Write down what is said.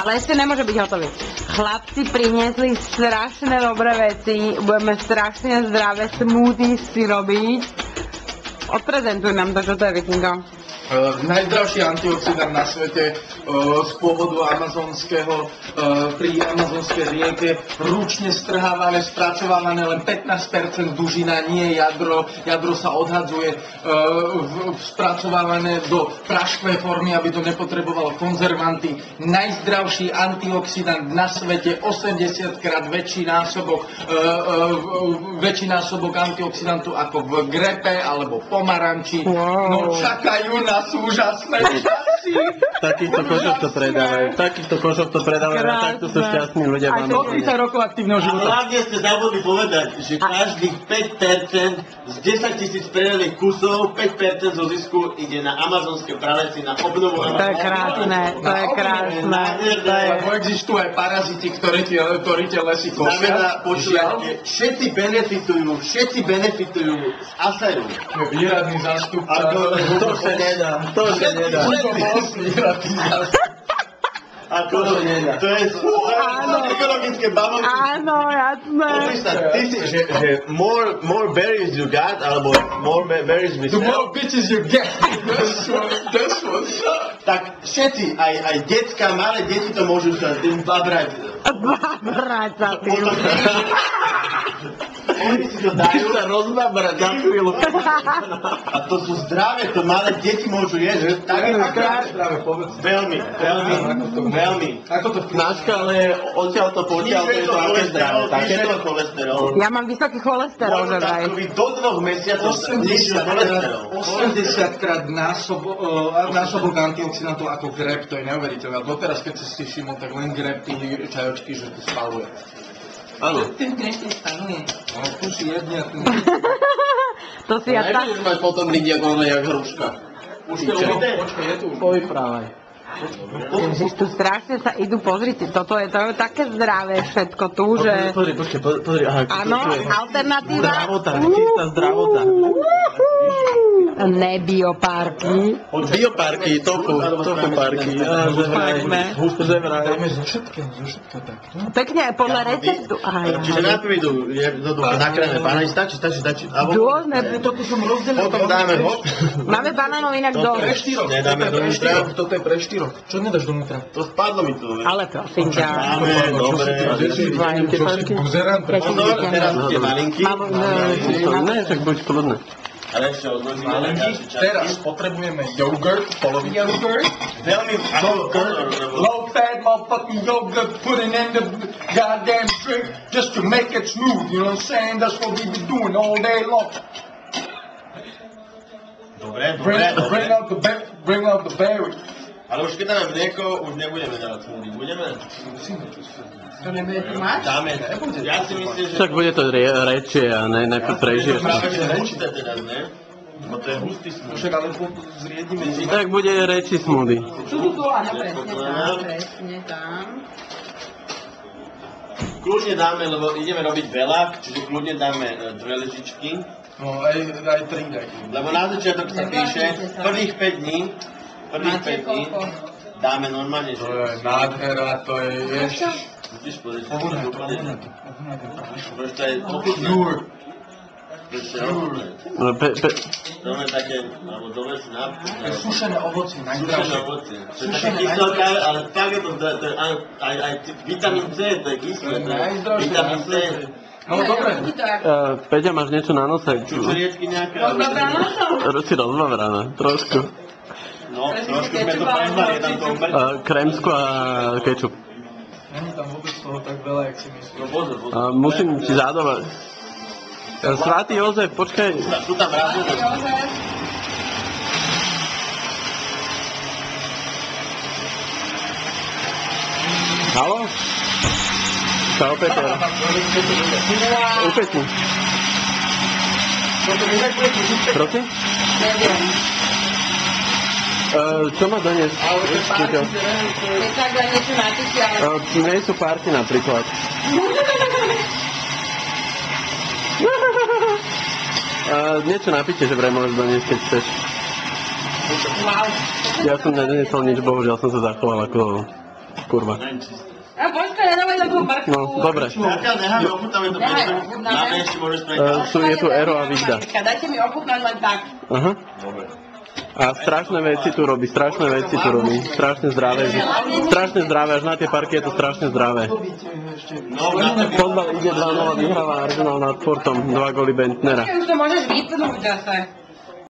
Ale ešte nemôže byť hotový. Chlapci priniesli strašne dobré veci, budeme strašne zdravé smoothies si robiť. Odprezentuj nám to, čo to je, Vikingo. Najzdravší antioxidant na svete z pôvodu amazonského pri amazonskej rieke, ručne strhávané, spracovávané len 15% dužina, nie jadro. Jadro sa odhadzuje spracovávané do praškovej formy, aby to nepotrebovalo konzervanty. Najzdravší antioxidant na svete, 80 krát väčší násobok antioxidantu ako v grepe alebo pomaranči. Wow. No čakajú nás úžasné časy. Takýchto košov to predávajú a takto sú šťastní ľudia. Aj to 30 rokov aktívneho A života. hlavne ste zabudli povedať, že každých 5% z 10 000 predaných kusov, 5% zo zisku ide na amazonské praveci, na obnovu To je krásne, to je krásne. Lebo existujú aj paraziti, ktorí tie lesy kosia. Znamená, počúvajte, všetci benefitujú z Aseru. Výradný zástupca. To sa nedá. To je ekologické bavlny. Áno, jasné. Pozri sa, ty si, že more berries you got, alebo more berries we The sell. more bitches you get. That's what's up. Tak všetci, aj decka, malé deti to môžu sa tým babrať. Babrať sa ty. Potom oni si to dajú rozbabrať za chvíľu. a to sú zdravé, to malé deti môžu jesť. Veľmi. Ako to Na škále odtiaľ to potiaľ to je to aké zdravé. Takéto cholesterol. Ja mám vysoký cholesterol, že vraj. Do 2 mesiacov sa znižil cholesterol. 80 krát násobok antioxidantov ako grep, to je neuveriteľné. A doteraz, keď si všimol, tak len grep tými čajočky, že to spaluje. Áno. Ten grep je spaluje. No, tu si jedne a ten... To si ja tak... Nebudeš mať potom ľudia ako jak hruška. Už to je, počkaj, je tu. Povyprávaj. Ježiš, tu strašne sa idú, pozrite, to je také zdravé všetko tu, že... Pozri, aha. Áno, alternatíva... Zdravota, čistá zdravota. Nebioparky. Bioparky, tofu parky. Že vraj. Dáme zo všetkého tak. Pekne aj podľa receptu. Čiže najprv idú nakrájame banány, stačí. Rôzne. Toto som rozdelil. Potom dáme hop. Máme banánov inak dosť. Pre štyroch. Nedáme dovnútra. Toto je pre štyroch. Čo nedáš dovnútra? To spadlo mi to. Ale prosím ťa. Dáme, dobre. Buzerant. Pozor, teraz tie malinky. Ne, však buď kľudné. Ale ešte odložíme na ďalší čas. Teraz potrebujeme yogurt, polový yogurt. Veľmi, Low fat motherfucking yogurt, putting in the goddamn drink just to make it smooth, you know what I'm saying? That's what we be doing all day long. Dobre. Bring out the berry. Ale už keď dáme mlieko, už nebudeme dávať smoothie. Budeme? To nebude tu mať? Dáme. Ja si myslím, že... Však bude to rečie a ne prežiješ. Práve, že husté teraz, ne? Bo to je hustý smoothie. Však ale zriednime si. Tak bude reči smoothie. Tu, áno, presne tam. Kľudne dáme, lebo ideme robiť veľa, čiže kľudne dáme 2 lyžičky. No, aj 3 daj. Lebo na začiatok sa píše, prvých 5 dní dáme normálne, že... To je nádhera, to je ježiš. Musíš pozrieť, že Pohodne to to, dopadne. Proč to je ochutné. Proč to je ochutné. To je také, alebo dole si To je sušené ovocie, sušené najzdravšie. ovocie. To je také kyselka, ale tak je to, aj vitamín C, to je kyslé. Vitamín C. No dobre. Peťa, máš niečo na nose? Čučoriečky nejaké? Si rozbabraná, trošku. No, trošku sme to prezvali, je tam to umrť. Krémsko a kečup. Není tam vôbec toho tak veľa, jak si myslíš. No pozor. Musím ti zádovať. Svatý Jozef, počkaj. Sú tam rázové. Haló? Čau, Peter. Upekni. Prosím? Čo má doniesť? Keď sa dá niečo napísať, ale... Nie sú party napríklad. Niečo napíte, že vraj môžeš doniesť, keď chceš. Wow. Ja som nedoniesol nič, bohužiaľ som sa zachoval ako Kurva. A počkaj, nedávaj na tú mrkvu. No, dobre. Zatiaľ necháme ochutnáme to Nechaj preto. ochutnáme. Dáme ešte môžeš spraviť. Je tu Ero a Vigda. Dajte mi ochutnať len tak. Aha. Dobre. A strašné veci tu robí, strašné veci tu robí. Strašne zdravé. Strašne zdravé, až na tie parky je to strašne zdravé. No, na to by... Fotbal ide 2-0, vyhráva Arsenal nad Fortom, 2 góly Bentnera. Už to môžeš vypnúť zase.